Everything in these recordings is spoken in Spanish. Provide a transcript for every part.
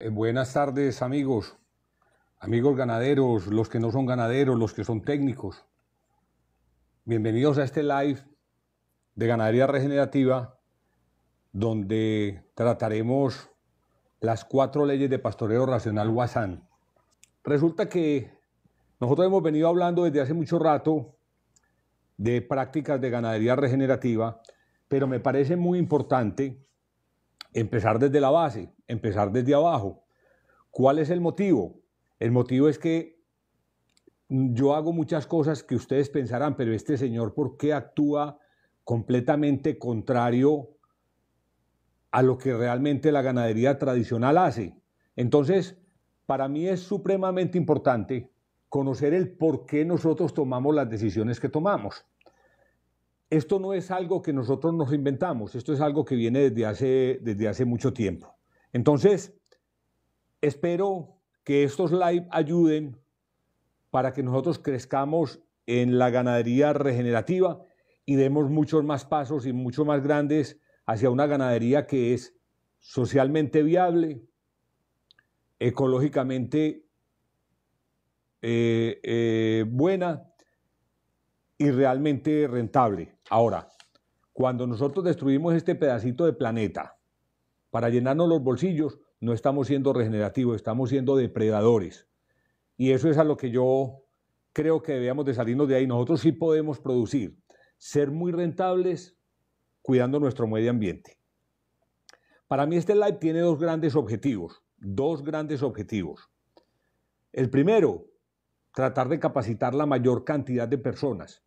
Buenas tardes, amigos, amigos ganaderos, los que no son ganaderos, los que son técnicos. Bienvenidos a este live de Ganadería Regenerativa, donde trataremos las 4 leyes de pastoreo racional Wassan. Resulta que nosotros hemos venido hablando desde hace mucho rato de prácticas de ganadería regenerativa, pero me parece muy importante empezar desde la base, empezar desde abajo. ¿Cuál es el motivo? El motivo es que yo hago muchas cosas que ustedes pensarán, pero este señor, ¿por qué actúa completamente contrario a lo que realmente la ganadería tradicional hace? Entonces, para mí es supremamente importante conocer el por qué nosotros tomamos las decisiones que tomamos. Esto no es algo que nosotros nos inventamos, esto es algo que viene desde hace mucho tiempo. Entonces, espero que estos live ayuden para que nosotros crezcamos en la ganadería regenerativa y demos muchos más pasos y mucho más grandes hacia una ganadería que es socialmente viable, ecológicamente buena y realmente rentable. Ahora, cuando nosotros destruimos este pedacito de planeta para llenarnos los bolsillos, no estamos siendo regenerativos, estamos siendo depredadores. Y eso es a lo que yo creo que debíamos de salirnos de ahí. Nosotros sí podemos producir, ser muy rentables cuidando nuestro medio ambiente. Para mí este live tiene dos grandes objetivos. El primero, tratar de capacitar la mayor cantidad de personas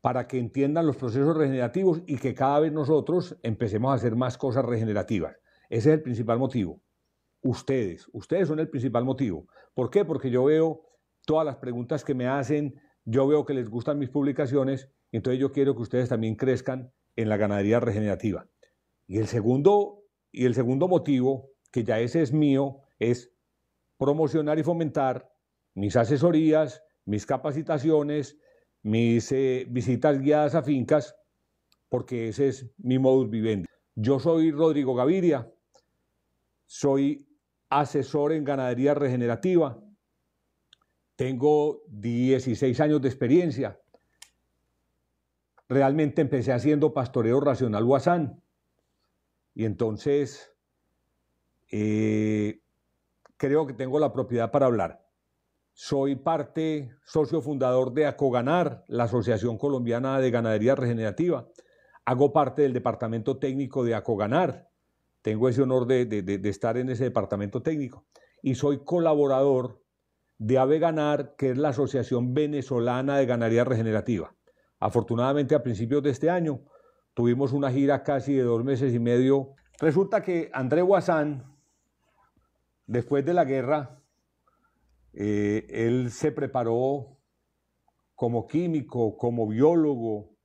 para que entiendan los procesos regenerativos y que cada vez nosotros empecemos a hacer más cosas regenerativas. Ese es el principal motivo. Ustedes son el principal motivo. ¿Por qué? Porque yo veo todas las preguntas que me hacen, yo veo que les gustan mis publicaciones, entonces yo quiero que ustedes también crezcan en la ganadería regenerativa. Y el segundo motivo, que ya ese es mío, es promocionar y fomentar mis asesorías, mis capacitaciones, mis visitas guiadas a fincas, porque ese es mi modus vivendi. Yo soy Rodrigo Gaviria, soy asesor en ganadería regenerativa, tengo 16 años de experiencia. Realmente empecé haciendo pastoreo racional Wassan y entonces creo que tengo la propiedad para hablar. Soy socio fundador de ACOGANAR, la Asociación Colombiana de Ganadería Regenerativa. Hago parte del departamento técnico de ACOGANAR. Tengo ese honor de estar en ese departamento técnico. Y soy colaborador de AVEGANAR, que es la Asociación Venezolana de Ganadería Regenerativa. Afortunadamente, a principios de este año, tuvimos una gira casi de 2 meses y medio. Resulta que André Wassan, después de la guerra, él se preparó como químico, como biólogo,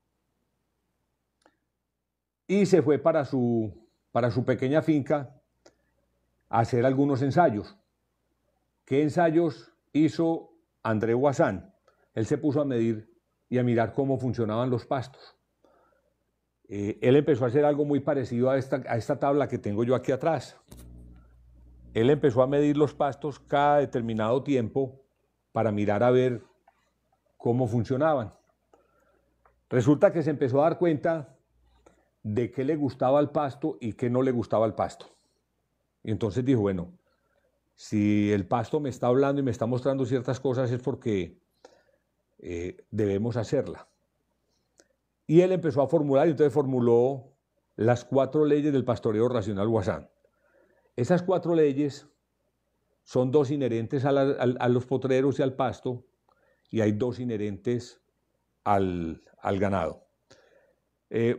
y se fue para su pequeña finca a hacer algunos ensayos. ¿Qué ensayos hizo André Wassan? Él se puso a medir y a mirar cómo funcionaban los pastos. Él empezó a hacer algo muy parecido a esta tabla que tengo yo aquí atrás. Él empezó a medir los pastos cada determinado tiempo para mirar a ver cómo funcionaban. Resulta que se empezó a dar cuenta de qué le gustaba al pasto y qué no le gustaba al pasto. Y entonces dijo, bueno, si el pasto me está hablando y me está mostrando ciertas cosas es porque debemos hacerla. Y él empezó a formular, y entonces formuló las 4 leyes del pastoreo racional Wassan. Esas 4 leyes son 2 inherentes a los potreros y al pasto, y hay 2 inherentes al ganado.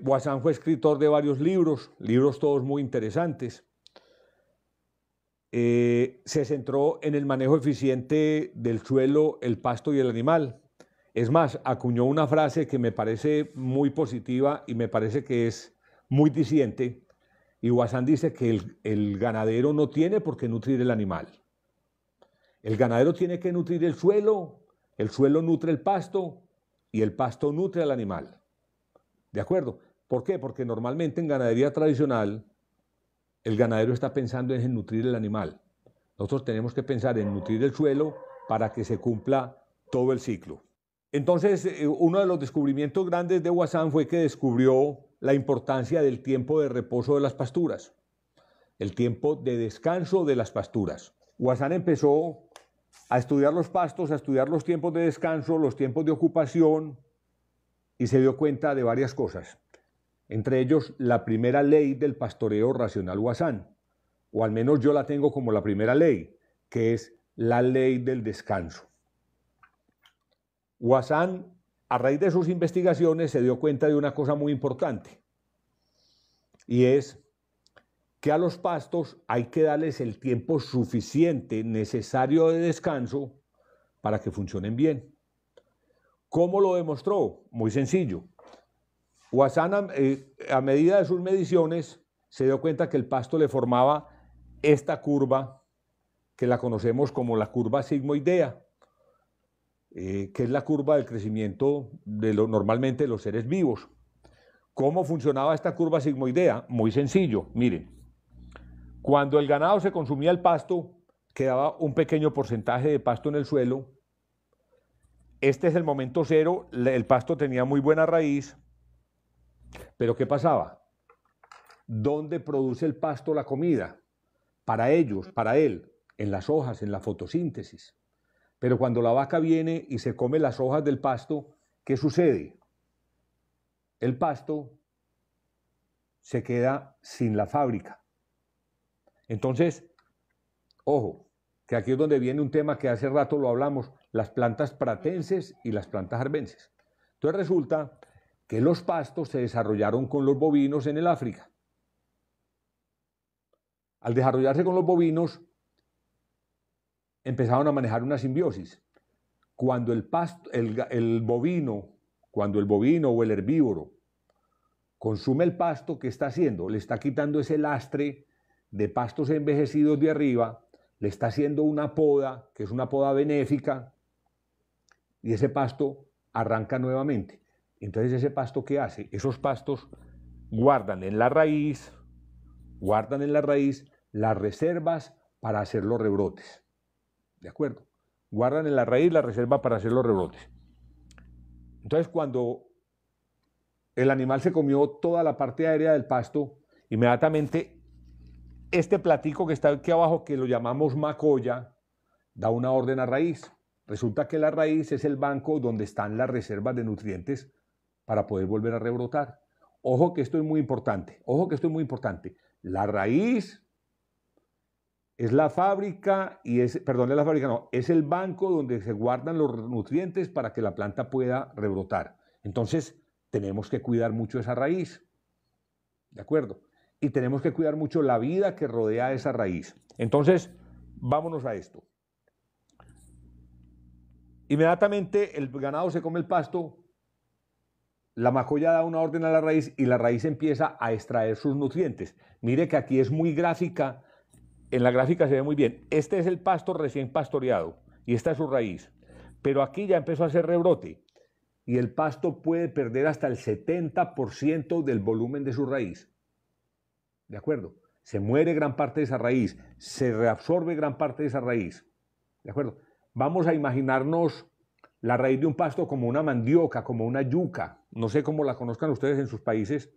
Wassan fue escritor de varios libros todos muy interesantes. Se centró en el manejo eficiente del suelo, el pasto y el animal. Es más, acuñó una frase que me parece muy positiva y me parece que es muy diciente. Y Wassan dice que el ganadero no tiene por qué nutrir el animal. El ganadero tiene que nutrir el suelo nutre el pasto y el pasto nutre al animal. ¿De acuerdo? ¿Por qué? Porque normalmente en ganadería tradicional el ganadero está pensando en nutrir el animal. Nosotros tenemos que pensar en nutrir el suelo para que se cumpla todo el ciclo. Entonces, uno de los descubrimientos grandes de Voisin fue que descubrió la importancia del tiempo de reposo de las pasturas, el tiempo de descanso de las pasturas. Voisin empezó a estudiar los pastos, a estudiar los tiempos de descanso, los tiempos de ocupación, y se dio cuenta de varias cosas. Entre ellos, la primera ley del pastoreo racional Voisin, o al menos yo la tengo como la primera ley, que es la ley del descanso. Voisin, a raíz de sus investigaciones, se dio cuenta de una cosa muy importante, y es que a los pastos hay que darles el tiempo suficiente, necesario de descanso, para que funcionen bien. ¿Cómo lo demostró? Muy sencillo. Voisin, a medida de sus mediciones, se dio cuenta que el pasto le formaba esta curva, que la conocemos como la curva sigmoidea, que es la curva del crecimiento normalmente de los seres vivos. ¿Cómo funcionaba esta curva sigmoidea? Muy sencillo, miren. Cuando el ganado se consumía el pasto, quedaba un pequeño porcentaje de pasto en el suelo. Este es el momento cero, el pasto tenía muy buena raíz, pero ¿qué pasaba? ¿Dónde produce el pasto la comida? Para ellos, para él, en las hojas, en la fotosíntesis. Pero cuando la vaca viene y se come las hojas del pasto, ¿qué sucede? El pasto se queda sin la fábrica. Entonces, ojo, que aquí es donde viene un tema que hace rato lo hablamos, las plantas pratenses y las plantas arbenses. Entonces resulta que los pastos se desarrollaron con los bovinos en el África. Al desarrollarse con los bovinos, empezaron a manejar una simbiosis. Cuando el bovino o el herbívoro consume el pasto, ¿qué está haciendo? Le está quitando ese lastre de pastos envejecidos de arriba, le está haciendo una poda, que es una poda benéfica, y ese pasto arranca nuevamente. Entonces, ¿ese pasto qué hace? Esos pastos guardan en la raíz las reservas para hacer los rebrotes. ¿De acuerdo? Guardan en la raíz la reserva para hacer los rebrotes. Entonces, cuando el animal se comió toda la parte aérea del pasto, inmediatamente este platico que está aquí abajo, que lo llamamos macolla, da una orden a raíz. Resulta que la raíz es el banco donde están las reservas de nutrientes para poder volver a rebrotar. Ojo que esto es muy importante, La raíz es la fábrica es el banco donde se guardan los nutrientes para que la planta pueda rebrotar. Entonces, tenemos que cuidar mucho esa raíz. ¿De acuerdo? Y tenemos que cuidar mucho la vida que rodea esa raíz. Entonces, vámonos a esto. Inmediatamente el ganado se come el pasto, la macolla da una orden a la raíz y la raíz empieza a extraer sus nutrientes. Mire que aquí es muy gráfica, en la gráfica se ve muy bien. Este es el pasto recién pastoreado y esta es su raíz. Pero aquí ya empezó a hacer rebrote y el pasto puede perder hasta el 70% del volumen de su raíz. ¿De acuerdo? Se muere gran parte de esa raíz, se reabsorbe gran parte de esa raíz. ¿De acuerdo? Vamos a imaginarnos la raíz de un pasto como una mandioca, como una yuca, no sé cómo la conozcan ustedes en sus países,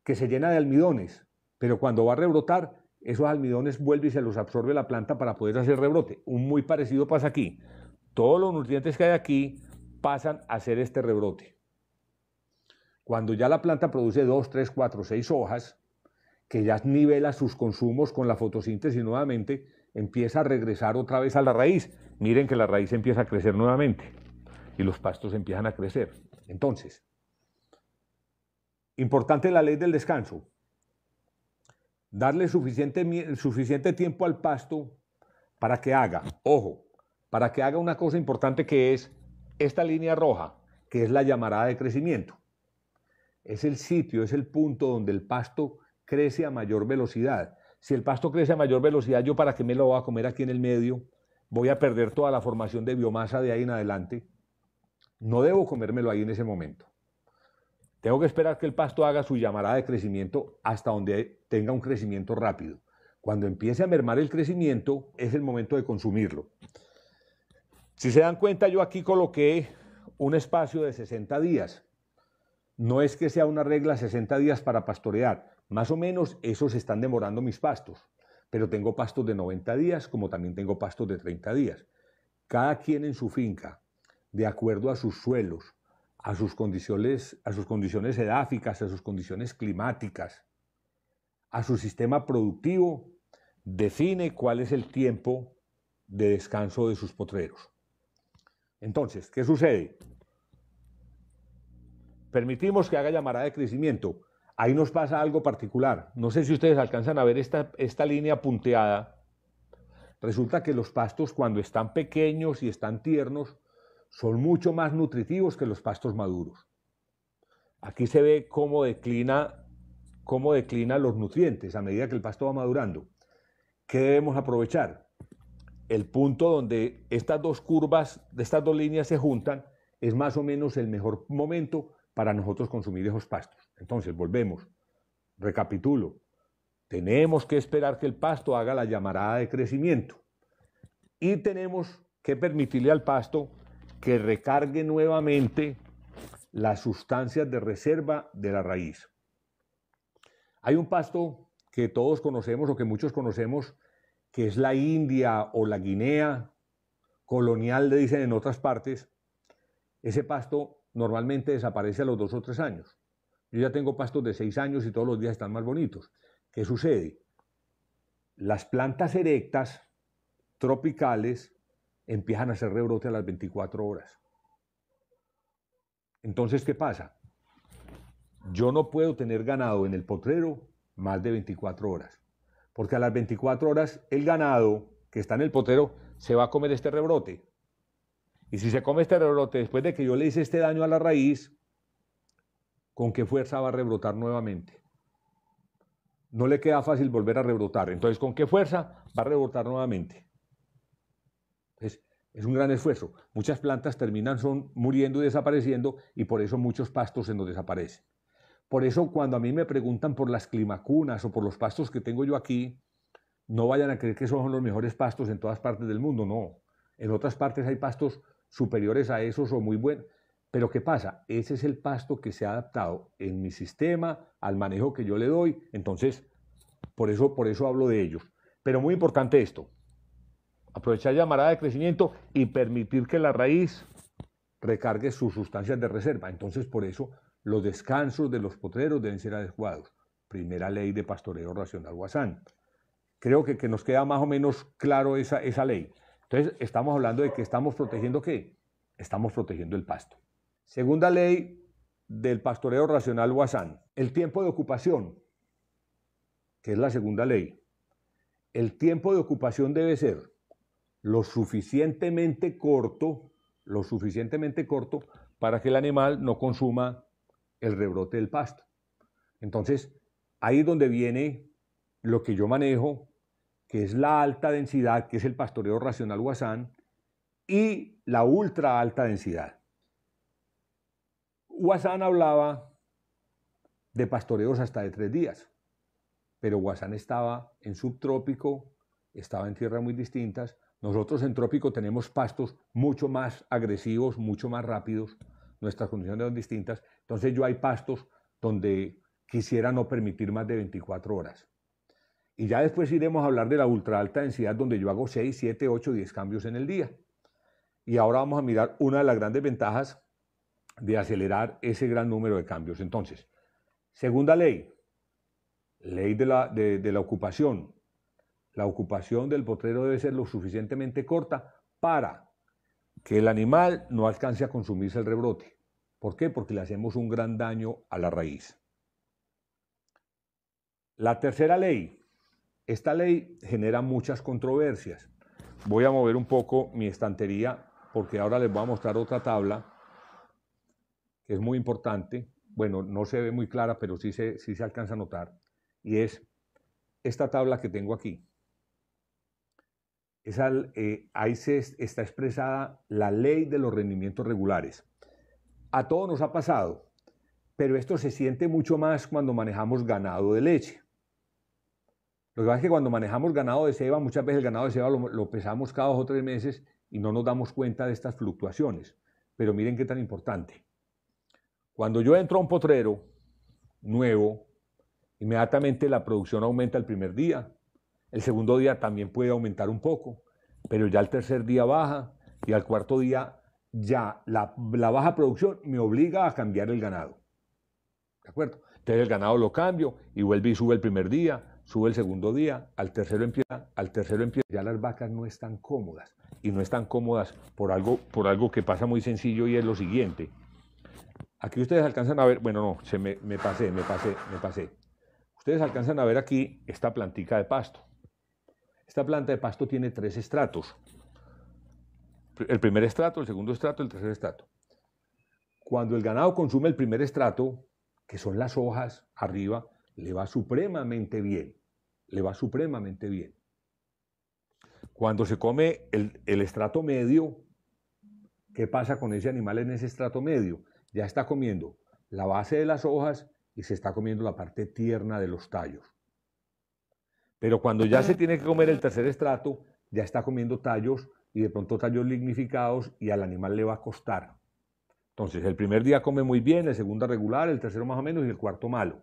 que se llena de almidones, pero cuando va a rebrotar, esos almidones vuelve y se los absorbe la planta para poder hacer rebrote. Un muy parecido pasa aquí. Todos los nutrientes que hay aquí pasan a hacer este rebrote. Cuando ya la planta produce 2, 3, 4, 6 hojas, que ya nivela sus consumos con la fotosíntesis nuevamente, empieza a regresar otra vez a la raíz. Miren que la raíz empieza a crecer nuevamente y los pastos empiezan a crecer. Entonces, importante la ley del descanso. Darle suficiente tiempo al pasto para que haga, ojo, para que haga una cosa importante que es esta línea roja, que es la llamarada de crecimiento. Es el sitio, es el punto donde el pasto crece a mayor velocidad. Si el pasto crece a mayor velocidad, ¿yo para qué me lo voy a comer aquí en el medio? Voy a perder toda la formación de biomasa de ahí en adelante. No debo comérmelo ahí en ese momento. Tengo que esperar que el pasto haga su llamarada de crecimiento hasta donde tenga un crecimiento rápido. Cuando empiece a mermar el crecimiento, es el momento de consumirlo. Si se dan cuenta, yo aquí coloqué un espacio de 60 días. No es que sea una regla 60 días para pastorear. Más o menos esos están demorando mis pastos. Pero tengo pastos de 90 días, como también tengo pastos de 30 días. Cada quien en su finca, de acuerdo a sus suelos, a sus condiciones edáficas, a sus condiciones climáticas, a su sistema productivo, define cuál es el tiempo de descanso de sus potreros. Entonces, ¿qué sucede? Permitimos que haga llamarada de crecimiento. Ahí nos pasa algo particular. No sé si ustedes alcanzan a ver esta línea punteada. Resulta que los pastos, cuando están pequeños y están tiernos, son mucho más nutritivos que los pastos maduros. Aquí se ve cómo declina los nutrientes a medida que el pasto va madurando. ¿Qué debemos aprovechar? El punto donde estas dos curvas, estas dos líneas se juntan, es más o menos el mejor momento para nosotros consumir esos pastos. Entonces, volvemos. Recapitulo. Tenemos que esperar que el pasto haga la llamarada de crecimiento. Y tenemos que permitirle al pasto que recargue nuevamente las sustancias de reserva de la raíz. Hay un pasto que todos conocemos o que muchos conocemos, que es la India o la Guinea colonial, le dicen en otras partes. Ese pasto normalmente desaparece a los 2 o 3 años. Yo ya tengo pastos de 6 años y todos los días están más bonitos. ¿Qué sucede? Las plantas erectas, tropicales, empiezan a hacer rebrote a las 24 horas. Entonces, ¿qué pasa? Yo no puedo tener ganado en el potrero más de 24 horas, porque a las 24 horas el ganado que está en el potrero se va a comer este rebrote. Y si se come este rebrote después de que yo le hice este daño a la raíz, ¿con qué fuerza va a rebrotar nuevamente? No le queda fácil volver a rebrotar. Entonces, ¿con qué fuerza va a rebrotar nuevamente? Es un gran esfuerzo. Muchas plantas terminan muriendo y desapareciendo, y por eso muchos pastos se nos desaparecen. Por eso, cuando a mí me preguntan por las climacunas o por los pastos que tengo yo aquí, no vayan a creer que esos son los mejores pastos en todas partes del mundo. No. En otras partes hay pastos superiores a esos o muy buenos. Pero ¿qué pasa? Ese es el pasto que se ha adaptado en mi sistema, al manejo que yo le doy. Entonces, por eso hablo de ellos. Pero muy importante esto. Aprovechar llamarada de crecimiento y permitir que la raíz recargue sus sustancias de reserva. Entonces, por eso, los descansos de los potreros deben ser adecuados. Primera ley de pastoreo racional Wassan. Creo que nos queda más o menos claro esa ley. Entonces, estamos hablando de que estamos protegiendo ¿qué? Estamos protegiendo el pasto. Segunda ley del pastoreo racional Wassan. El tiempo de ocupación, que es la segunda ley. El tiempo de ocupación debe ser lo suficientemente corto para que el animal no consuma el rebrote del pasto. Entonces, ahí es donde viene lo que yo manejo, que es la alta densidad, que es el pastoreo racional Wassan, y la ultra alta densidad. Wassan hablaba de pastoreos hasta de 3 días, pero Wassan estaba en subtrópico, estaba en tierras muy distintas. Nosotros en trópico tenemos pastos mucho más agresivos, mucho más rápidos, nuestras condiciones son distintas. Entonces yo hay pastos donde quisiera no permitir más de 24 horas. Y ya después iremos a hablar de la ultra alta densidad, donde yo hago 6, 7, 8, 10 cambios en el día. Y ahora vamos a mirar una de las grandes ventajas de acelerar ese gran número de cambios. Entonces, segunda ley, ley de la ocupación. La ocupación del potrero debe ser lo suficientemente corta para que el animal no alcance a consumirse el rebrote. ¿Por qué? Porque le hacemos un gran daño a la raíz. La tercera ley. Esta ley genera muchas controversias. Voy a mover un poco mi estantería porque ahora les voy a mostrar otra tabla que es muy importante. Bueno, no se ve muy clara, pero sí se alcanza a notar. Y es esta tabla que tengo aquí. Ahí está expresada la ley de los rendimientos regulares. A todos nos ha pasado pero esto se siente mucho más cuando manejamos ganado de leche. Lo que pasa es que cuando manejamos ganado de ceba, muchas veces el ganado de ceba lo pesamos cada 2 o 3 meses y no nos damos cuenta de estas fluctuaciones. Pero miren qué tan importante. Cuando yo entro a un potrero nuevo, inmediatamente la producción aumenta el primer día. El segundo día también puede aumentar un poco, pero ya el tercer día baja y al cuarto día ya la baja producción me obliga a cambiar el ganado. ¿De acuerdo? Entonces el ganado lo cambio y vuelve y sube el primer día, sube el segundo día, al tercero empieza. Ya las vacas no están cómodas. Y no están cómodas por algo que pasa muy sencillo y es lo siguiente. Aquí ustedes alcanzan a ver, bueno, no, me pasé. Ustedes alcanzan a ver aquí esta plantica de pasto. Esta planta de pasto tiene 3 estratos. El primer estrato, el segundo estrato, el tercer estrato. Cuando el ganado consume el primer estrato, que son las hojas arriba, le va supremamente bien. Le va supremamente bien. Cuando se come el estrato medio, ¿qué pasa con ese animal en ese estrato medio? Ya está comiendo la base de las hojas y se está comiendo la parte tierna de los tallos. Pero cuando ya se tiene que comer el tercer estrato, ya está comiendo tallos y de pronto tallos lignificados y al animal le va a costar. Entonces, el primer día come muy bien, el segundo regular, el tercero más o menos y el cuarto malo.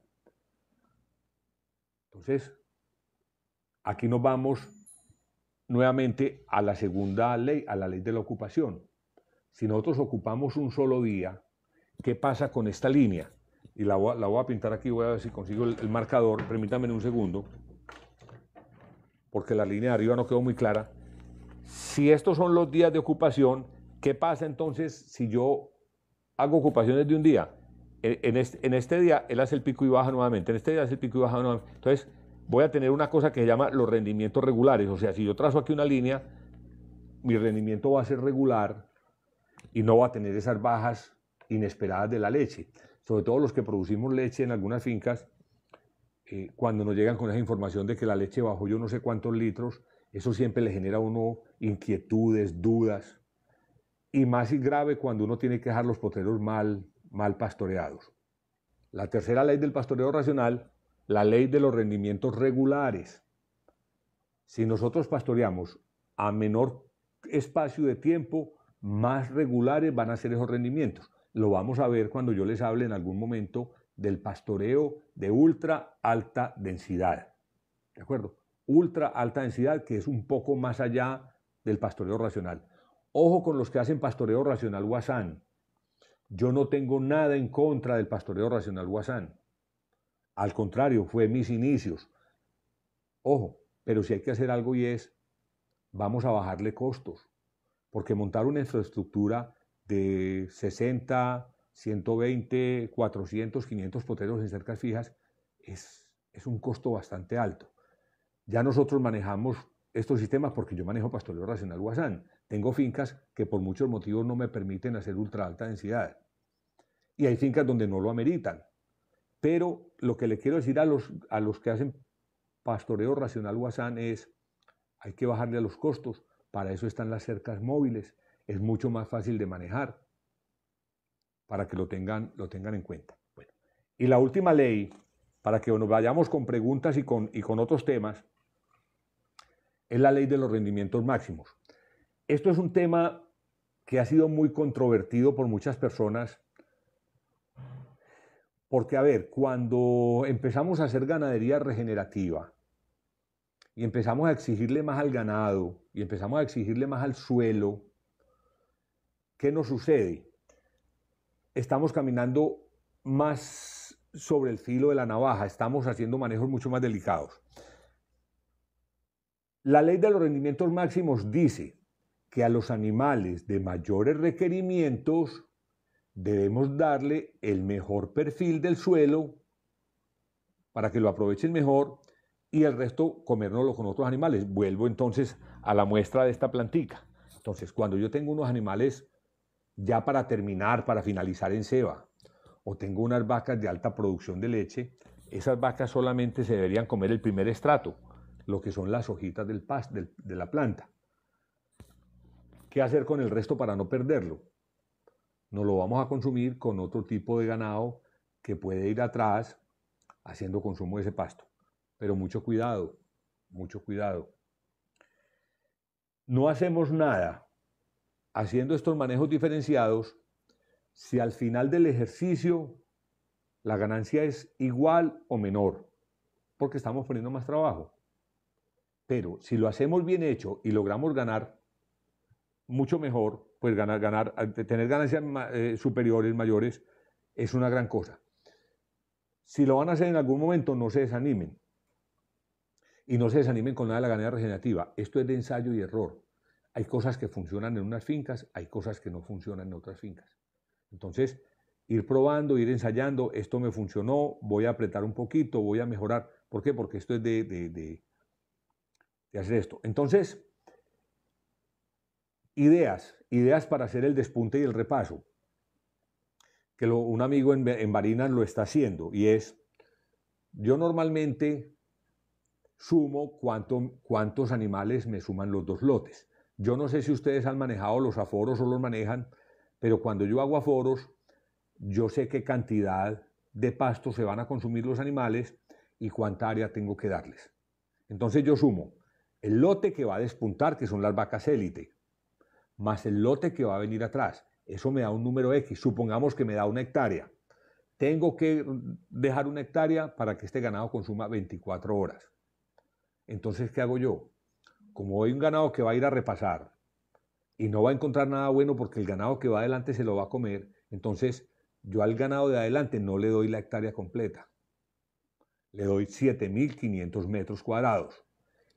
Entonces, aquí nos vamos nuevamente a la segunda ley, a la ley de la ocupación. Si nosotros ocupamos un solo día, ¿qué pasa con esta línea? Y la voy a pintar aquí, voy a ver si consigo el marcador, permítanme un segundo, porque la línea de arriba no quedó muy clara. Si estos son los días de ocupación, ¿qué pasa entonces si yo hago ocupaciones de un día? En este día él hace el pico y baja nuevamente, en este día hace el pico y baja nuevamente. Entonces voy a tener una cosa que se llama los rendimientos regulares. O sea, si yo trazo aquí una línea, mi rendimiento va a ser regular y no va a tener esas bajas inesperadas de la leche. Sobre todo los que producimos leche en algunas fincas, cuando nos llegan con esa información de que la leche bajó yo no sé cuántos litros, eso siempre le genera a uno inquietudes, dudas. Y más grave cuando uno tiene que dejar los potreros mal pastoreados. La tercera ley del pastoreo racional, la ley de los rendimientos regulares. Si nosotros pastoreamos a menor espacio de tiempo, más regulares van a ser esos rendimientos. Lo vamos a ver cuando yo les hable en algún momento del pastoreo de ultra alta densidad. ¿De acuerdo? Ultra alta densidad, que es un poco más allá del pastoreo racional. Ojo con los que hacen pastoreo racional Wasan. Yo no tengo nada en contra del pastoreo racional Wasan. Al contrario, fue mis inicios. Ojo, pero si hay que hacer algo y es, vamos a bajarle costos. Porque montar una infraestructura de 60, 120, 400, 500 potreros en cercas fijas es un costo bastante alto. Ya nosotros manejamos estos sistemas porque yo manejo pastoreo racional Wasan. Tengo fincas que por muchos motivos no me permiten hacer ultra alta densidad. Y hay fincas donde no lo ameritan. Pero lo que le quiero decir a los que hacen pastoreo racional Wasan es, hay que bajarle a los costos. Para eso están las cercas móviles. Es mucho más fácil de manejar. Para que lo tengan en cuenta. Bueno, y la última ley, para que nos vayamos con preguntas y con otros temas, es la ley de los rendimientos máximos. Esto es un tema que ha sido muy controvertido por muchas personas, porque, a ver, cuando empezamos a hacer ganadería regenerativa y empezamos a exigirle más al ganado y empezamos a exigirle más al suelo, ¿qué nos sucede? Estamos caminando más sobre el filo de la navaja, estamos haciendo manejos mucho más delicados. La ley de los rendimientos máximos dice que a los animales de mayores requerimientos debemos darle el mejor perfil del suelo para que lo aprovechen mejor y el resto comérnoslo con otros animales. Vuelvo entonces a la muestra de esta plantica. Entonces, cuando yo tengo unos animales ya para terminar, para finalizar en ceba, o tengo unas vacas de alta producción de leche, esas vacas solamente se deberían comer el primer estrato, lo que son las hojitas de la planta. ¿Qué hacer con el resto para no perderlo? Nos lo vamos a consumir con otro tipo de ganado que puede ir atrás haciendo consumo de ese pasto. Pero mucho cuidado, mucho cuidado. No hacemos nada haciendo estos manejos diferenciados si al final del ejercicio la ganancia es igual o menor, porque estamos poniendo más trabajo. Pero si lo hacemos bien hecho y logramos ganar mucho mejor, pues tener ganancias superiores, mayores, es una gran cosa. Si lo van a hacer en algún momento, no se desanimen. Y no se desanimen con nada de la ganadería regenerativa. Esto es de ensayo y error. Hay cosas que funcionan en unas fincas, hay cosas que no funcionan en otras fincas. Entonces, ir probando, ir ensayando, esto me funcionó, voy a apretar un poquito, voy a mejorar. ¿Por qué? Porque esto es de hacer esto. Entonces, ideas para hacer el despunte y el repaso. Que un amigo en Barinas lo está haciendo, y es, yo normalmente sumo cuántos animales me suman los dos lotes. Yo no sé si ustedes han manejado los aforos o los manejan, pero cuando yo hago aforos, yo sé qué cantidad de pasto se van a consumir los animales y cuánta área tengo que darles. Entonces yo sumo el lote que va a despuntar, que son las vacas élite, más el lote que va a venir atrás. Eso me da un número X. Supongamos que me da 1 hectárea. Tengo que dejar 1 hectárea para que este ganado consuma 24 horas. Entonces, ¿qué hago yo? Como hay un ganado que va a ir a repasar y no va a encontrar nada bueno porque el ganado que va adelante se lo va a comer, entonces yo al ganado de adelante no le doy la hectárea completa. Le doy 7.500 metros cuadrados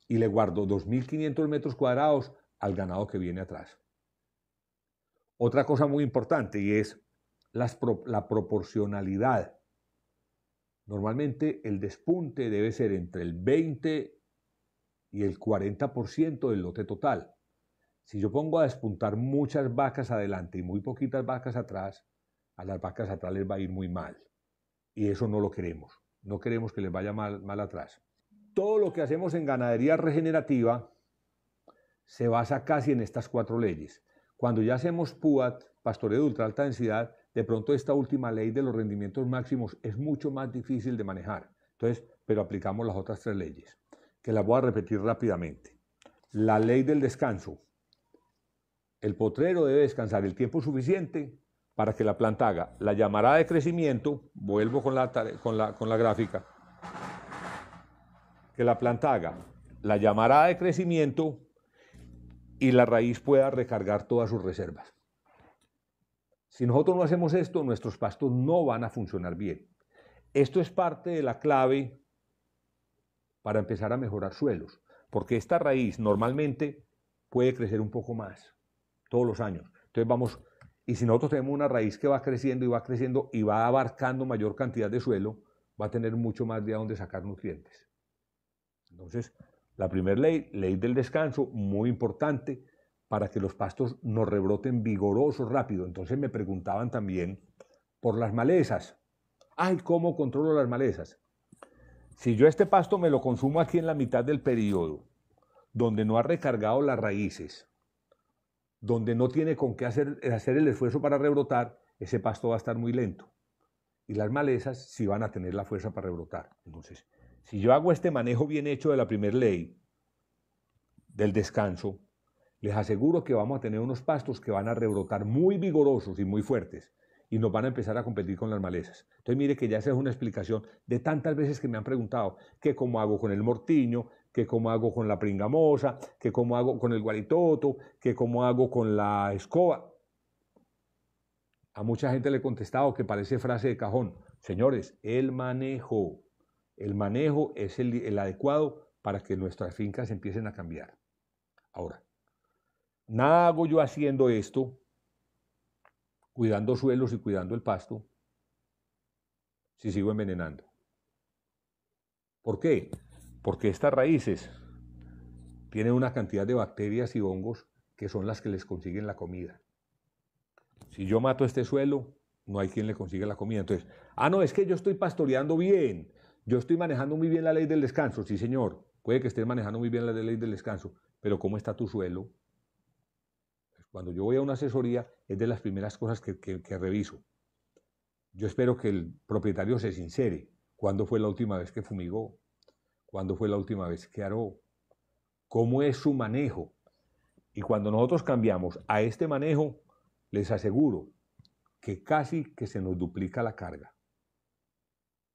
y le guardo 2.500 metros cuadrados al ganado que viene atrás. Otra cosa muy importante, y es la proporcionalidad. Normalmente el despunte debe ser entre el 20 y el 40% del lote total. Si yo pongo a despuntar muchas vacas adelante y muy poquitas vacas atrás, a las vacas atrás les va a ir muy mal. Y eso no lo queremos. No queremos que les vaya mal atrás. Todo lo que hacemos en ganadería regenerativa se basa casi en estas 4 leyes. Cuando ya hacemos PUAT, pastoreo de ultra alta densidad, de pronto esta última ley de los rendimientos máximos es mucho más difícil de manejar. Entonces, pero aplicamos las otras 3 leyes, que las voy a repetir rápidamente. La ley del descanso. El potrero debe descansar el tiempo suficiente para que la planta haga la llamarada de crecimiento, vuelvo con la gráfica, que la planta haga la llamarada de crecimiento y la raíz pueda recargar todas sus reservas. Si nosotros no hacemos esto, nuestros pastos no van a funcionar bien. Esto es parte de la clave para empezar a mejorar suelos, porque esta raíz normalmente puede crecer un poco más todos los años. Entonces vamos, y si nosotros tenemos una raíz que va creciendo y va abarcando mayor cantidad de suelo, va a tener mucho más de dónde sacar nutrientes. Entonces, la primera ley del descanso, muy importante para que los pastos nos rebroten vigorosos rápido. Entonces me preguntaban también por las malezas. Ay, ¿cómo controlo las malezas? Si yo este pasto me lo consumo aquí en la mitad del periodo, donde no ha recargado las raíces, donde no tiene con qué hacer el esfuerzo para rebrotar, ese pasto va a estar muy lento. Y las malezas sí van a tener la fuerza para rebrotar. Entonces, si yo hago este manejo bien hecho de la primera ley del descanso, les aseguro que vamos a tener unos pastos que van a rebrotar muy vigorosos y muy fuertes y nos van a empezar a competir con las malezas. Entonces mire que ya esa es una explicación de tantas veces que me han preguntado que cómo hago con el mortiño, que cómo hago con la pringamosa, que cómo hago con el guaritoto, que cómo hago con la escoba. A mucha gente le he contestado que parece frase de cajón. Señores, el manejo es el adecuado para que nuestras fincas empiecen a cambiar. Ahora, nada hago yo haciendo esto, cuidando suelos y cuidando el pasto, si sigo envenenando. ¿Por qué? Porque estas raíces tienen una cantidad de bacterias y hongos que son las que les consiguen la comida. Si yo mato este suelo, no hay quien le consiga la comida. Entonces, no, es que yo estoy pastoreando bien, yo estoy manejando muy bien la ley del descanso. Sí, señor, puede que estés manejando muy bien la ley del descanso, pero ¿cómo está tu suelo? Cuando yo voy a una asesoría, es de las primeras cosas que reviso. Yo espero que el propietario se sincere. ¿Cuándo fue la última vez que fumigó? ¿Cuándo fue la última vez que aró? ¿Cómo es su manejo? Y cuando nosotros cambiamos a este manejo, les aseguro que casi que se nos duplica la carga.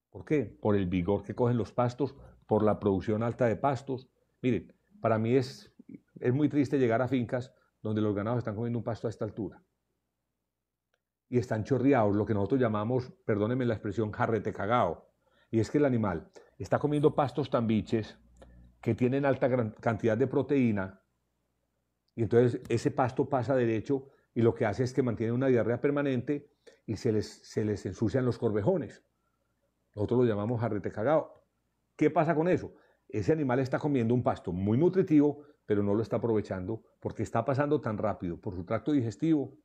¿Por qué? Por el vigor que cogen los pastos, por la producción alta de pastos. Miren, para mí es muy triste llegar a fincas donde los ganados están comiendo un pasto a esta altura. Y están chorreados, lo que nosotros llamamos, perdónenme la expresión, jarrete cagao. Y es que el animal está comiendo pastos tan biches que tienen alta cantidad de proteína, y entonces ese pasto pasa derecho y lo que hace es que mantiene una diarrea permanente y se les ensucian los corvejones. Nosotros lo llamamos jarrete cagao. ¿Qué pasa con eso? Ese animal está comiendo un pasto muy nutritivo, pero no lo está aprovechando porque está pasando tan rápido por su tracto digestivo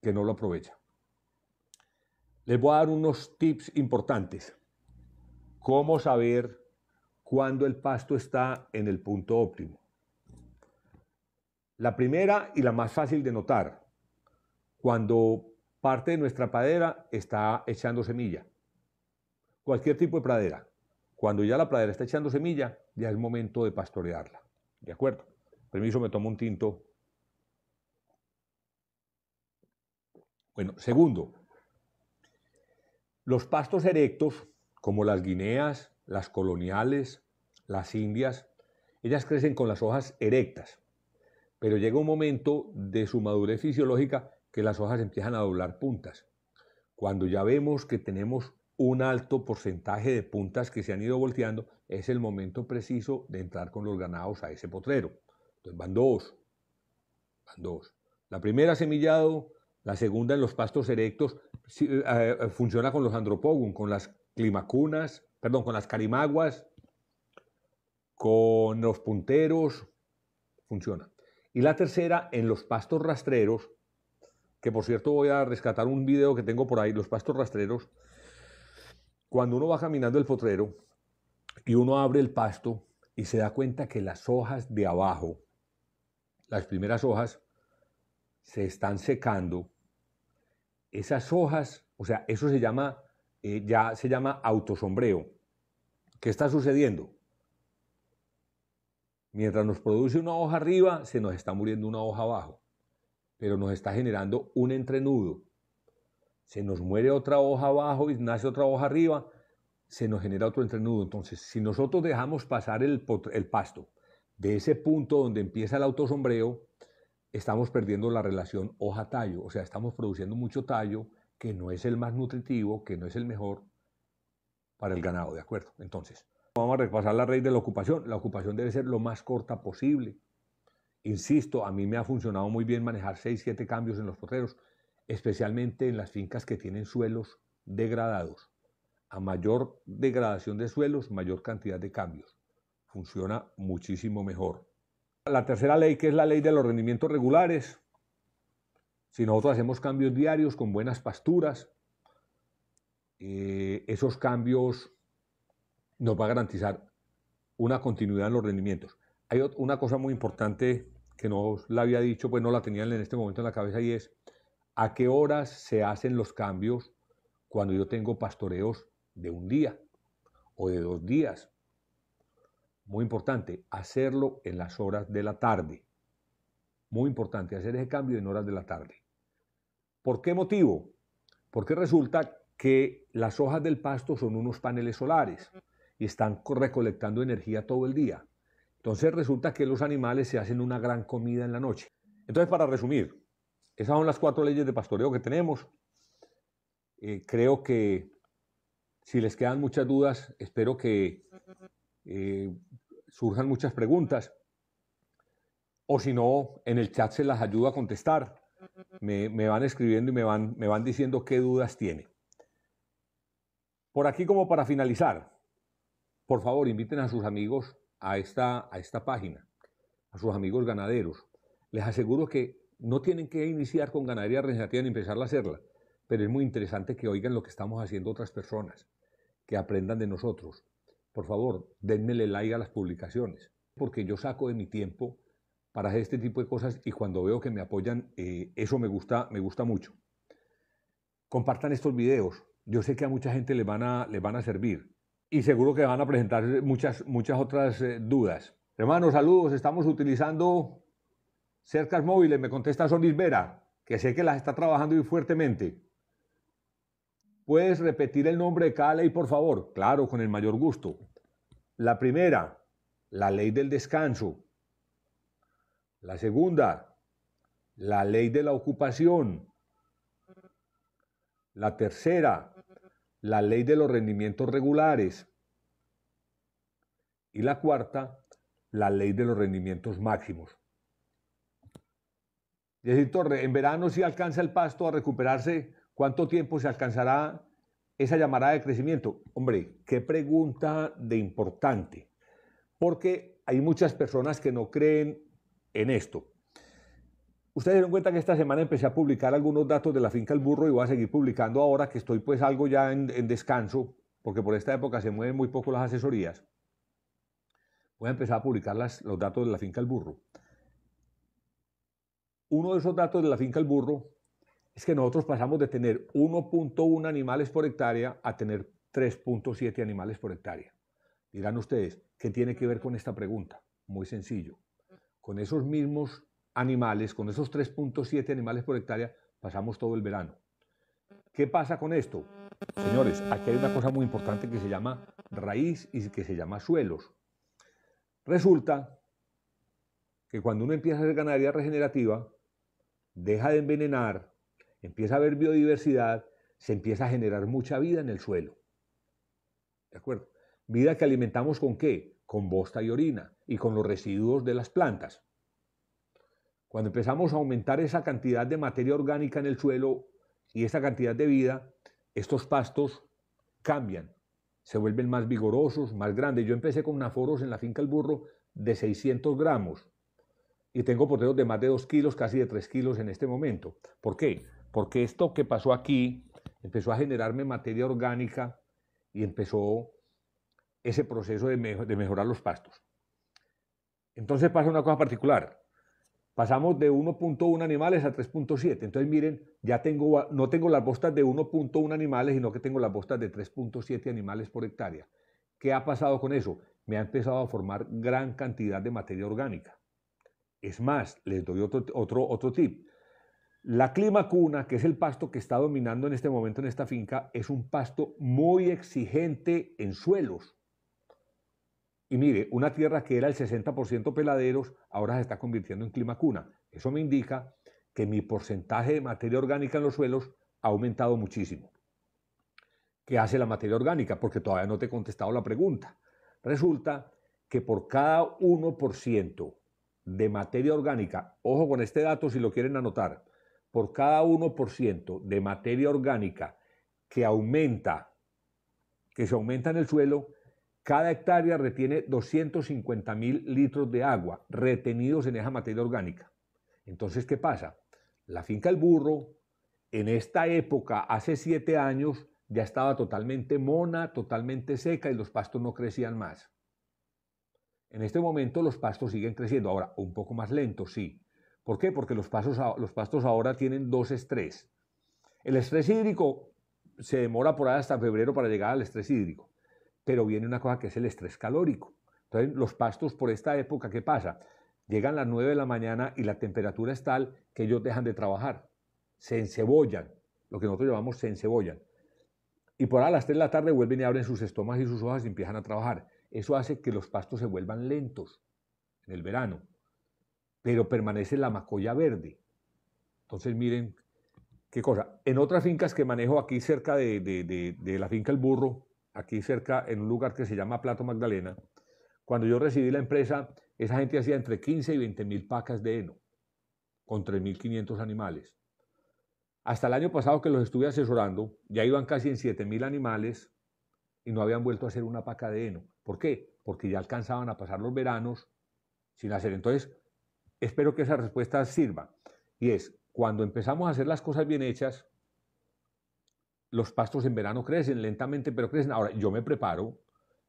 que no lo aprovecha. Les voy a dar unos tips importantes. ¿Cómo saber cuándo el pasto está en el punto óptimo? La primera y la más fácil de notar, cuando parte de nuestra pradera está echando semilla. Cualquier tipo de pradera. Cuando ya la pradera está echando semilla, ya es momento de pastorearla. ¿De acuerdo? Permiso, me tomo un tinto. Bueno, segundo, los pastos erectos, como las guineas, las coloniales, las indias, ellas crecen con las hojas erectas, pero llega un momento de su madurez fisiológica que las hojas empiezan a doblar puntas. Cuando ya vemos que tenemos un alto porcentaje de puntas que se han ido volteando, es el momento preciso de entrar con los ganados a ese potrero. Entonces van dos. La primera semillado, la segunda en los pastos erectos, funciona con los andropogum, con las climacunas, perdón, con las carimaguas, con los punteros, funciona. Y la tercera en los pastos rastreros, que por cierto voy a rescatar un video que tengo por ahí, los pastos rastreros. Cuando uno va caminando el potrero y uno abre el pasto y se da cuenta que las hojas de abajo, las primeras hojas, se están secando, esas hojas, o sea, eso se llama, ya se llama autosombreo. ¿Qué está sucediendo? Mientras nos produce una hoja arriba, se nos está muriendo una hoja abajo, pero nos está generando un entrenudo. Se nos muere otra hoja abajo y nace otra hoja arriba, se nos genera otro entrenudo. Entonces, si nosotros dejamos pasar el pasto de ese punto donde empieza el autosombreo, estamos perdiendo la relación hoja-tallo, o sea, estamos produciendo mucho tallo que no es el más nutritivo, que no es el mejor para el ganado, ¿de acuerdo? Entonces, vamos a repasar la raíz de la ocupación. La ocupación debe ser lo más corta posible. Insisto, a mí me ha funcionado muy bien manejar 6, 7 cambios en los potreros, especialmente en las fincas que tienen suelos degradados. A mayor degradación de suelos, mayor cantidad de cambios. Funciona muchísimo mejor. La tercera ley, que es la ley de los rendimientos regulares. Si nosotros hacemos cambios diarios con buenas pasturas, esos cambios nos va a garantizar una continuidad en los rendimientos. Hay una cosa muy importante que no la había dicho, pues no la tenían en este momento en la cabeza, y es a qué horas se hacen los cambios cuando yo tengo pastoreos de un día o de 2 días. Muy importante, hacerlo en las horas de la tarde. Muy importante, hacer ese cambio en horas de la tarde. ¿Por qué motivo? Porque resulta que las hojas del pasto son unos paneles solares y están recolectando energía todo el día. Entonces resulta que los animales se hacen una gran comida en la noche. Entonces, para resumir, esas son las 4 leyes de pastoreo que tenemos. Creo que si les quedan muchas dudas, espero que surjan muchas preguntas. O si no, en el chat se las ayudo a contestar. Me van escribiendo y me van diciendo qué dudas tienen. Por aquí, como para finalizar, por favor, inviten a sus amigos a esta página, a sus amigos ganaderos. Les aseguro que no tienen que iniciar con ganadería regenerativa ni empezar a hacerla, pero es muy interesante que oigan lo que estamos haciendo otras personas, que aprendan de nosotros. Por favor, denmele like a las publicaciones, porque yo saco de mi tiempo para hacer este tipo de cosas y cuando veo que me apoyan, eso me gusta mucho. compartan estos videos. Yo sé que a mucha gente les van a servir y seguro que van a presentar muchas otras dudas. Hermanos, saludos. Estamos utilizando cercas móviles. Me contesta Sonis Vera, que sé que las está trabajando muy fuertemente. ¿Puedes repetir el nombre de cada ley, por favor? Claro, con el mayor gusto. La primera, la ley del descanso. La segunda, la ley de la ocupación. La tercera, la ley de los rendimientos regulares. Y la cuarta, la ley de los rendimientos máximos. Yesir Torre, en verano si alcanza el pasto a recuperarse, ¿cuánto tiempo se alcanzará esa llamarada de crecimiento? Hombre, qué pregunta de importante, porque hay muchas personas que no creen en esto. Ustedes se dieron cuenta que esta semana empecé a publicar algunos datos de la finca El Burro y voy a seguir publicando ahora que estoy pues algo ya en descanso, porque por esta época se mueven muy poco las asesorías. Voy a empezar a publicar los datos de la finca El Burro. Uno de esos datos de la finca El Burro es que nosotros pasamos de tener 1.1 animales por hectárea a tener 3.7 animales por hectárea. Dirán ustedes, ¿qué tiene que ver con esta pregunta? Muy sencillo. Con esos mismos animales, con esos 3.7 animales por hectárea, pasamos todo el verano. ¿Qué pasa con esto? Señores, aquí hay una cosa muy importante que se llama raíz y que se llama suelos. Resulta que cuando uno empieza a hacer ganadería regenerativa, deja de envenenar, empieza a haber biodiversidad, se empieza a generar mucha vida en el suelo. ¿De acuerdo? Vida que alimentamos ¿con qué? Con bosta y orina y con los residuos de las plantas. Cuando empezamos a aumentar esa cantidad de materia orgánica en el suelo y esa cantidad de vida, estos pastos cambian, se vuelven más vigorosos, más grandes. Yo empecé con aforos en la finca El Burro de 600 gramos y tengo poteros de más de 2 kilos, casi de 3 kilos en este momento. ¿Por qué? Porque esto que pasó aquí empezó a generarme materia orgánica y empezó ese proceso de mejorar los pastos. Entonces pasa una cosa particular. Pasamos de 1.1 animales a 3.7. Entonces miren, ya no tengo las bostas de 1.1 animales, sino que tengo las bostas de 3.7 animales por hectárea. ¿Qué ha pasado con eso? Me ha empezado a formar gran cantidad de materia orgánica. Es más, les doy otro tip. La climacuna, que es el pasto que está dominando en este momento en esta finca, es un pasto muy exigente en suelos. Y mire, una tierra que era el 60% peladeros, ahora se está convirtiendo en climacuna. Eso me indica que mi porcentaje de materia orgánica en los suelos ha aumentado muchísimo. ¿Qué hace la materia orgánica? Porque todavía no te he contestado la pregunta. Resulta que por cada 1% de materia orgánica, ojo con este dato si lo quieren anotar, por cada 1% de materia orgánica que se aumenta en el suelo, cada hectárea retiene 250.000 litros de agua retenidos en esa materia orgánica. Entonces, ¿qué pasa? La finca El Burro, en esta época, hace 7 años, ya estaba totalmente mona, totalmente seca y los pastos no crecían más. En este momento los pastos siguen creciendo, ahora un poco más lentos, sí. ¿Por qué? Porque los pastos ahora tienen 2 estrés. El estrés hídrico se demora por ahí hasta febrero para llegar al estrés hídrico. Pero viene una cosa que es el estrés calórico. Entonces, los pastos por esta época, ¿qué pasa? Llegan las 9 de la mañana y la temperatura es tal que ellos dejan de trabajar. Se encebollan, lo que nosotros llamamos se encebollan. Y por ahí a las 3 de la tarde vuelven y abren sus estomas y sus hojas y empiezan a trabajar. Eso hace que los pastos se vuelvan lentos en el verano. Pero permanece la macolla verde. Entonces, miren qué cosa. En otras fincas que manejo aquí cerca de la finca El Burro, aquí cerca, en un lugar que se llama Plato Magdalena, cuando yo recibí la empresa, esa gente hacía entre 15 y 20.000 pacas de heno, con 3.500 animales. Hasta el año pasado que los estuve asesorando, ya iban casi en 7.000 animales y no habían vuelto a hacer una paca de heno. ¿Por qué? Porque ya alcanzaban a pasar los veranos sin hacer. Entonces, espero que esa respuesta sirva. Y es, cuando empezamos a hacer las cosas bien hechas, los pastos en verano crecen lentamente, pero crecen. Ahora, yo me preparo,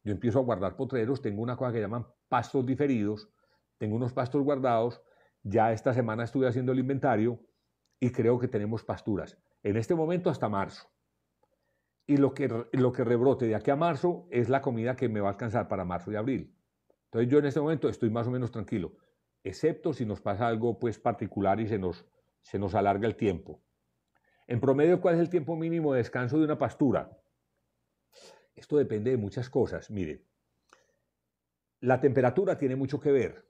yo empiezo a guardar potreros, tengo una cosa que llaman pastos diferidos, tengo unos pastos guardados, ya esta semana estuve haciendo el inventario y creo que tenemos pasturas. en este momento hasta marzo. Y lo que rebrote de aquí a marzo es la comida que me va a alcanzar para marzo y abril. Entonces yo en este momento estoy más o menos tranquilo, excepto si nos pasa algo pues particular y se nos alarga el tiempo. En promedio, ¿cuál es el tiempo mínimo de descanso de una pastura? Esto depende de muchas cosas. Miren, la temperatura tiene mucho que ver.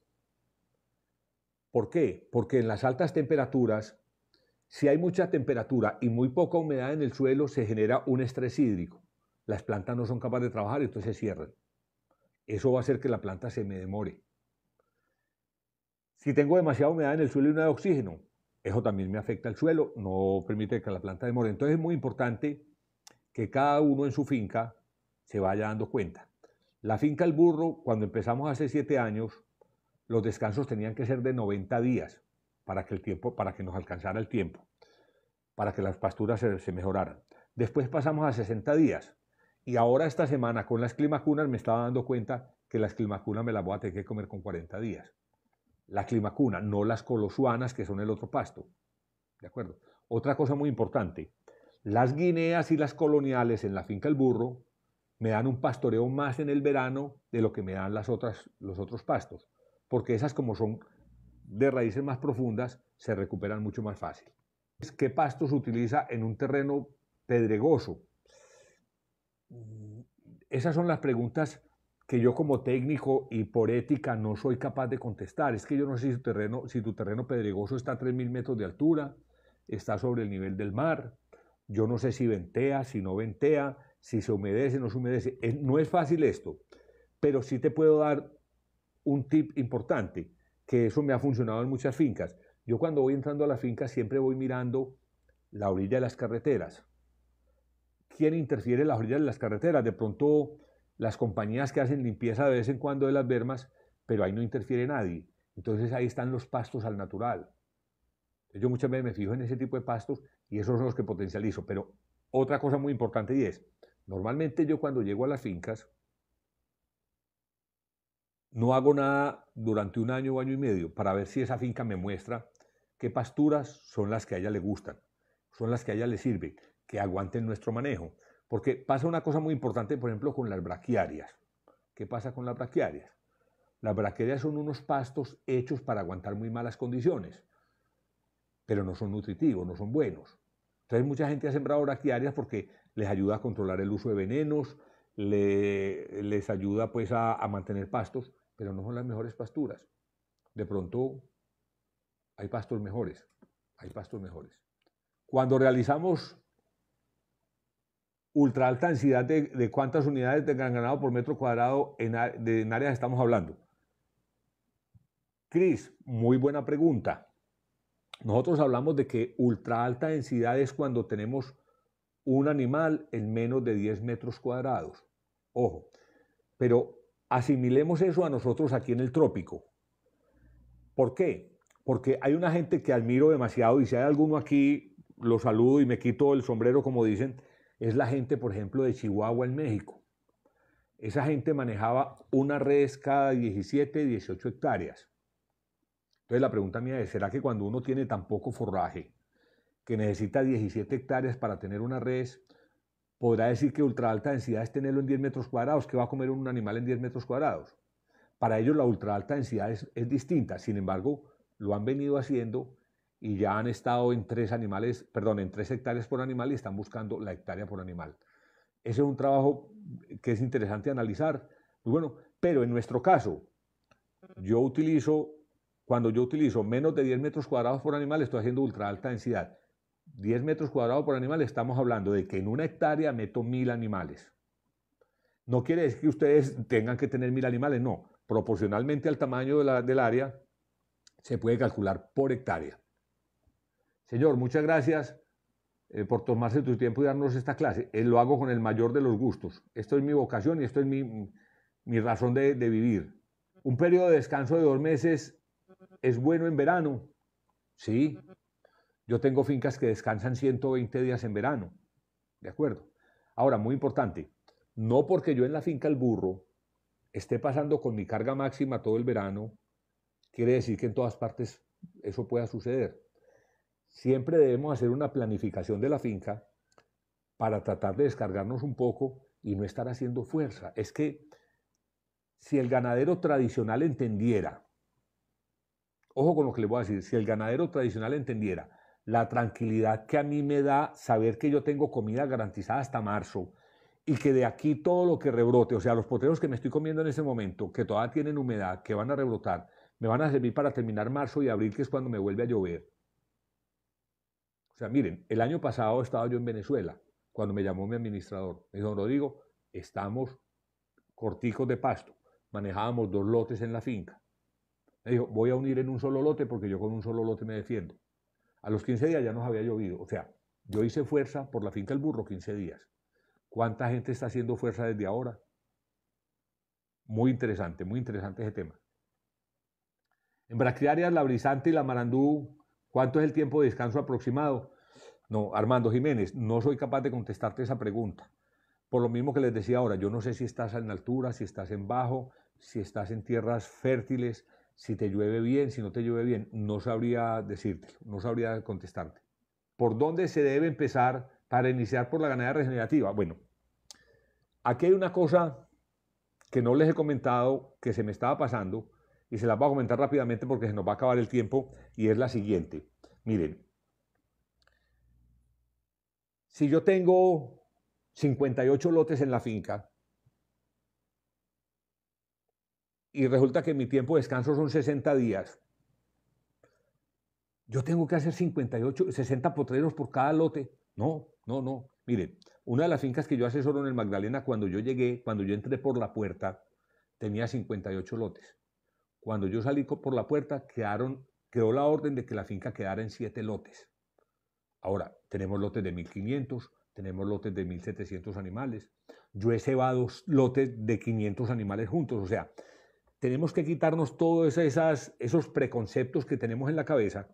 ¿Por qué? Porque en las altas temperaturas, si hay mucha temperatura y muy poca humedad en el suelo, se genera un estrés hídrico. Las plantas no son capaces de trabajar y entonces se cierran. Eso va a hacer que la planta se me demore. Si tengo demasiada humedad en el suelo y no hay oxígeno, eso también me afecta al suelo, no permite que la planta demore. Entonces es muy importante que cada uno en su finca se vaya dando cuenta. La finca El Burro, cuando empezamos hace 7 años, los descansos tenían que ser de 90 días para que nos alcanzara el tiempo, para que las pasturas se mejoraran. Después pasamos a 60 días y ahora esta semana con las climacunas me estaba dando cuenta que las climacunas me las voy a tener que comer con 40 días. La climacuna, no las colosuanas, que son el otro pasto. ¿De acuerdo? Otra cosa muy importante, las guineas y las coloniales en la finca El Burro me dan un pastoreo más en el verano de lo que me dan los otros pastos, porque esas como son de raíces más profundas, se recuperan mucho más fácil. ¿Qué pasto se utiliza en un terreno pedregoso? Esas son las preguntas que yo como técnico y por ética no soy capaz de contestar. Es que yo no sé si tu terreno pedregoso está a 3.000 metros de altura, está sobre el nivel del mar, yo no sé si ventea, si no ventea, si se humedece, no se humedece. No es fácil esto, pero sí te puedo dar un tip importante, que eso me ha funcionado en muchas fincas. Yo cuando voy entrando a la finca siempre voy mirando la orilla de las carreteras. ¿Quién interfiere en las orillas de las carreteras? De pronto las compañías que hacen limpieza de vez en cuando de las bermas, pero ahí no interfiere nadie. Entonces ahí están los pastos al natural. Yo muchas veces me fijo en ese tipo de pastos y esos son los que potencializo. Pero otra cosa muy importante y es, normalmente yo cuando llego a las fincas, no hago nada durante un año o año y medio para ver si esa finca me muestra qué pasturas son las que a ella le gustan, son las que a ella le sirven, que aguanten nuestro manejo. Porque pasa una cosa muy importante, por ejemplo, con las braquiarias. ¿Qué pasa con las braquiarias? Las braquiarias son unos pastos hechos para aguantar muy malas condiciones, pero no son nutritivos, no son buenos. Entonces mucha gente ha sembrado braquiarias porque les ayuda a controlar el uso de venenos, les ayuda pues a mantener pastos, pero no son las mejores pasturas. De pronto hay pastos mejores, hay pastos mejores. Cuando realizamos ultra alta densidad de cuántas unidades de ganado por metro cuadrado en áreas estamos hablando. Cris, muy buena pregunta. Nosotros hablamos de que ultra alta densidad es cuando tenemos un animal en menos de 10 metros cuadrados. Ojo, pero asimilemos eso a nosotros aquí en el trópico. ¿Por qué? Porque hay una gente que admiro demasiado y si hay alguno aquí, lo saludo y me quito el sombrero, como dicen, es la gente, por ejemplo, de Chihuahua en México. Esa gente manejaba una res cada 17, 18 hectáreas. Entonces la pregunta mía es, ¿será que cuando uno tiene tan poco forraje, que necesita 17 hectáreas para tener una res, podrá decir que ultra alta densidad es tenerlo en 10 metros cuadrados? ¿Qué va a comer un animal en 10 metros cuadrados? Para ellos la ultra alta densidad es distinta, sin embargo, lo han venido haciendo y ya han estado en 3 hectáreas por animal y están buscando la hectárea por animal. Ese es un trabajo que es interesante analizar. Muy bueno, pero en nuestro caso, cuando yo utilizo menos de 10 metros cuadrados por animal, estoy haciendo ultra alta densidad. 10 metros cuadrados por animal, estamos hablando de que en una hectárea meto 1.000 animales. No quiere decir que ustedes tengan que tener 1.000 animales, no. Proporcionalmente al tamaño del área, se puede calcular por hectárea. Señor, muchas gracias por tomarse tu tiempo y darnos esta clase. Lo hago con el mayor de los gustos. Esto es mi vocación y esto es mi razón de vivir. ¿Un periodo de descanso de 2 meses es bueno en verano? Sí. Yo tengo fincas que descansan 120 días en verano. ¿De acuerdo? Ahora, muy importante, no porque yo en la finca El Burro esté pasando con mi carga máxima todo el verano, quiere decir que en todas partes eso pueda suceder. siempre debemos hacer una planificación de la finca para tratar de descargarnos un poco y no estar haciendo fuerza. Es que si el ganadero tradicional entendiera, ojo con lo que le voy a decir, si el ganadero tradicional entendiera la tranquilidad que a mí me da saber que yo tengo comida garantizada hasta marzo y que de aquí todo lo que rebrote, o sea, los poteros que me estoy comiendo en ese momento, que todavía tienen humedad, que van a rebrotar, me van a servir para terminar marzo y abril, que es cuando me vuelve a llover. O sea, miren, el año pasado estaba yo en Venezuela, cuando me llamó mi administrador. Me dijo, don Rodrigo, estamos corticos de pasto. Manejábamos 2 lotes en la finca. Me dijo, voy a unir en un solo lote porque yo con un solo lote me defiendo. A los 15 días ya nos había llovido. O sea, yo hice fuerza por la finca El Burro 15 días. ¿Cuánta gente está haciendo fuerza desde ahora? Muy interesante ese tema. En braquiarias, la brisante y la marandú, ¿cuánto es el tiempo de descanso aproximado? No, Armando Jiménez, no soy capaz de contestarte esa pregunta. Por lo mismo que les decía ahora, yo no sé si estás en altura, si estás en bajo, si estás en tierras fértiles, si te llueve bien, si no te llueve bien. No sabría decírtelo, no sabría contestarte. ¿Por dónde se debe empezar para iniciar por la ganadería regenerativa? Bueno, aquí hay una cosa que no les he comentado, que se me estaba pasando, y se las voy a comentar rápidamente porque se nos va a acabar el tiempo, y es la siguiente. Miren, si yo tengo 58 lotes en la finca y resulta que mi tiempo de descanso son 60 días, yo tengo que hacer 58, 60 potreros por cada lote. No. Miren, una de las fincas que yo asesoro en el Magdalena, cuando yo llegué, cuando yo entré por la puerta, tenía 58 lotes. Cuando yo salí por la puerta, quedó la orden de que la finca quedara en 7 lotes. Ahora, tenemos lotes de 1.500, tenemos lotes de 1.700 animales. Yo he cebado lotes de 500 animales juntos. O sea, tenemos que quitarnos todos esos preconceptos que tenemos en la cabeza,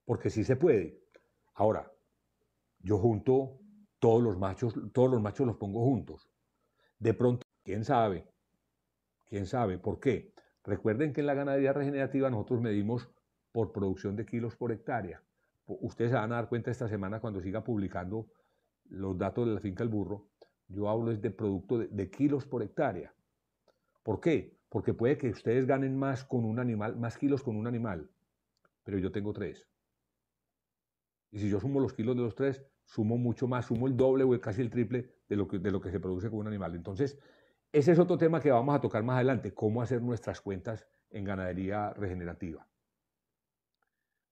porque sí se puede. Ahora, yo junto todos los machos los pongo juntos. De pronto, quién sabe, ¿por qué? Recuerden que en la ganadería regenerativa nosotros medimos por producción de kilos por hectárea. Ustedes se van a dar cuenta esta semana cuando siga publicando los datos de la finca El Burro. Yo hablo de producto de kilos por hectárea. ¿Por qué? Porque puede que ustedes ganen más con un animal, más kilos con un animal, pero yo tengo 3. Y si yo sumo los kilos de los 3, sumo mucho más, sumo el doble o casi el triple de lo que se produce con un animal. Entonces, ese es otro tema que vamos a tocar más adelante, cómo hacer nuestras cuentas en ganadería regenerativa.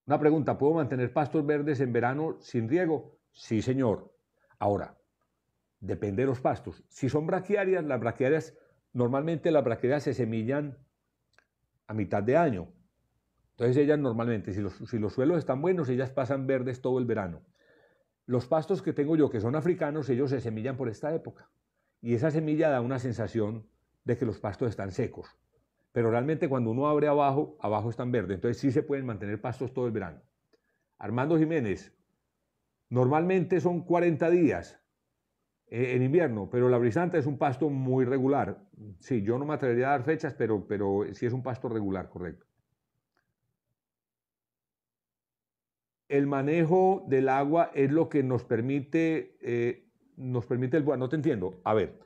Una pregunta, ¿puedo mantener pastos verdes en verano sin riego? Sí, señor. Ahora, depende de los pastos. Si son braquiarias, normalmente las braquiarias se semillan a mitad de año. Entonces ellas normalmente, si los suelos están buenos, ellas pasan verdes todo el verano. Los pastos que tengo yo, que son africanos, ellos se semillan por esta época. Y esa semilla da una sensación de que los pastos están secos. Pero realmente cuando uno abre abajo, abajo están verdes. Entonces sí se pueden mantener pastos todo el verano. Armando Jiménez, normalmente son 40 días en invierno, pero la brisanta es un pasto muy regular. Sí, yo no me atrevería a dar fechas, pero sí es un pasto regular, correcto. El manejo del agua es lo que nos permite el... No te entiendo. A ver,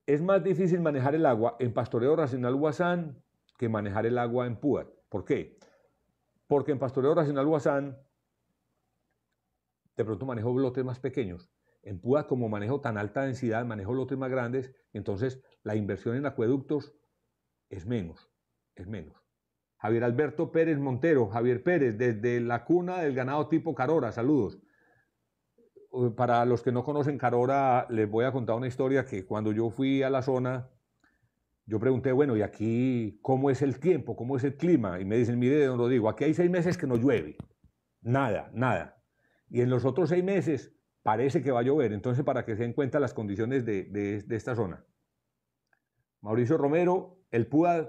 es más difícil manejar el agua en pastoreo racional Guasán que manejar el agua en Púat. ¿Por qué? Porque en pastoreo racional Guasán de pronto manejo lotes más pequeños. En Púat, como manejo tan alta densidad, manejo lotes más grandes, entonces la inversión en acueductos es menos. Javier Alberto Pérez Montero, Javier Pérez, desde la cuna del ganado tipo Carora, saludos. Para los que no conocen Carora, les voy a contar una historia que cuando yo fui a la zona, yo pregunté, bueno, ¿y aquí cómo es el tiempo? ¿Cómo es el clima? Y me dicen, mire, don Rodrigo, aquí hay 6 meses que no llueve. Nada. Y en los otros 6 meses parece que va a llover. Entonces, para que se den cuenta las condiciones de esta zona. Mauricio Romero, el PUAD,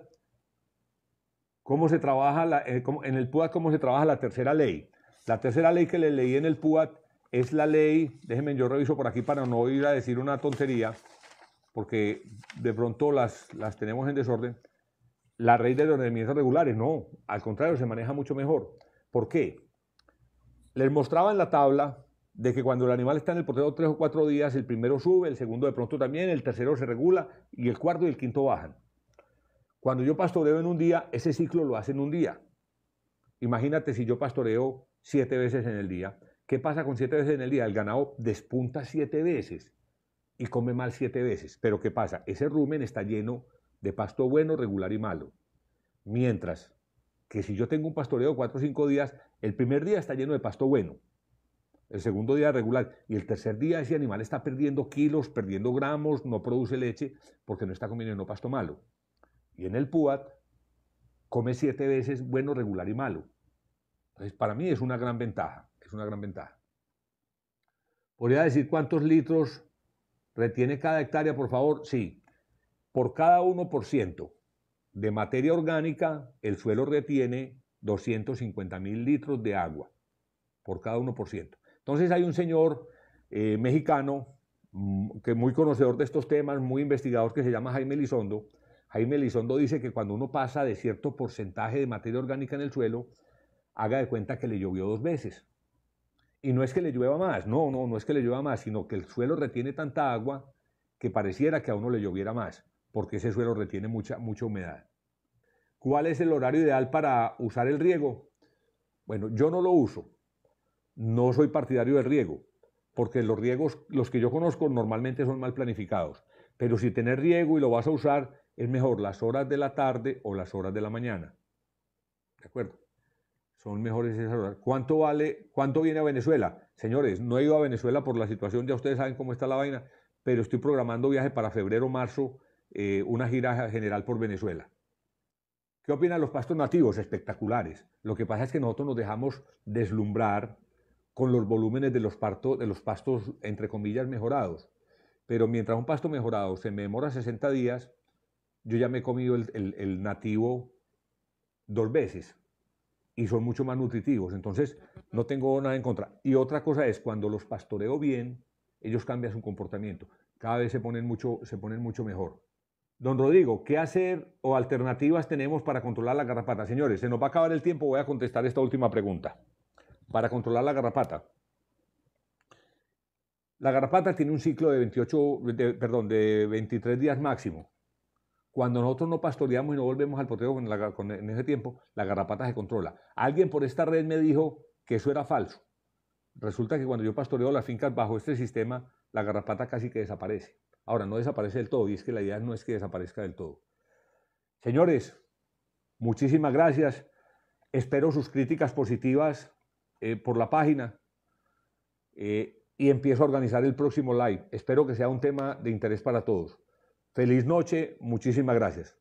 ¿cómo se trabaja en el PUAD cómo se trabaja la tercera ley? La tercera ley que le leí en el PUAD es la ley, déjenme yo reviso por aquí para no ir a decir una tontería, porque de pronto las tenemos en desorden. La ley de los rendimientos regulares, no, al contrario, se maneja mucho mejor. ¿Por qué? les mostraba en la tabla de que cuando el animal está en el portero 3 o 4 días, el primero sube, el segundo de pronto también, el tercero se regula y el cuarto y el quinto bajan. Cuando yo pastoreo en un día, ese ciclo lo hace en un día. Imagínate si yo pastoreo 7 veces en el día. ¿Qué pasa con 7 veces en el día? El ganado despunta 7 veces y come mal 7 veces. Pero ¿qué pasa? Ese rumen está lleno de pasto bueno, regular y malo. Mientras que si yo tengo un pastoreo de 4 o 5 días, el primer día está lleno de pasto bueno, el segundo día regular y el tercer día ese animal está perdiendo kilos, perdiendo gramos, no produce leche porque no está comiendo pasto malo. Y en el PUAT come 7 veces bueno, regular y malo. Entonces, para mí es una gran ventaja, es una gran ventaja. ¿Podría decir cuántos litros retiene cada hectárea, por favor? Sí, por cada 1% de materia orgánica, el suelo retiene 250.000 litros de agua, por cada 1%. Entonces hay un señor mexicano, que es muy conocedor de estos temas, muy investigador, que se llama Jaime Elizondo. Jaime Elizondo dice que cuando uno pasa de cierto porcentaje de materia orgánica en el suelo, haga de cuenta que le llovió 2 veces. Y no es que le llueva más, no es que le llueva más, sino que el suelo retiene tanta agua que pareciera que a uno le lloviera más, porque ese suelo retiene mucha humedad. ¿Cuál es el horario ideal para usar el riego? Bueno, yo no lo uso, no soy partidario del riego, porque los riegos, los que yo conozco, normalmente son mal planificados. Pero si tenés riego y lo vas a usar, es mejor las horas de la tarde o las horas de la mañana. ¿De acuerdo? Son mejores esas horas. ¿Cuánto vale? ¿Cuánto viene a Venezuela? Señores, no he ido a Venezuela por la situación, ya ustedes saben cómo está la vaina, pero estoy programando viaje para febrero o marzo, una gira general por Venezuela. ¿Qué opinan los pastos nativos? Espectaculares. Lo que pasa es que nosotros nos dejamos deslumbrar con los volúmenes de los pastos, entre comillas, mejorados. Pero mientras un pasto mejorado se me demora 60 días, yo ya me he comido el nativo 2 veces y son mucho más nutritivos. Entonces, no tengo nada en contra. Y otra cosa es, cuando los pastoreo bien, ellos cambian su comportamiento. Cada vez se ponen mucho mejor. Don Rodrigo, ¿qué hacer o alternativas tenemos para controlar la garrapata? Señores, se nos va a acabar el tiempo, voy a contestar esta última pregunta. Para controlar la garrapata. La garrapata tiene un ciclo de 23 días máximo. Cuando nosotros no pastoreamos y no volvemos al poteo en ese tiempo, la garrapata se controla. Alguien por esta red me dijo que eso era falso. Resulta que cuando yo pastoreo las fincas bajo este sistema, la garrapata casi que desaparece. Ahora, no desaparece del todo, y es que la idea no es que desaparezca del todo. Señores, muchísimas gracias. Espero sus críticas positivas por la página y empiezo a organizar el próximo live. Espero que sea un tema de interés para todos. Feliz noche, muchísimas gracias.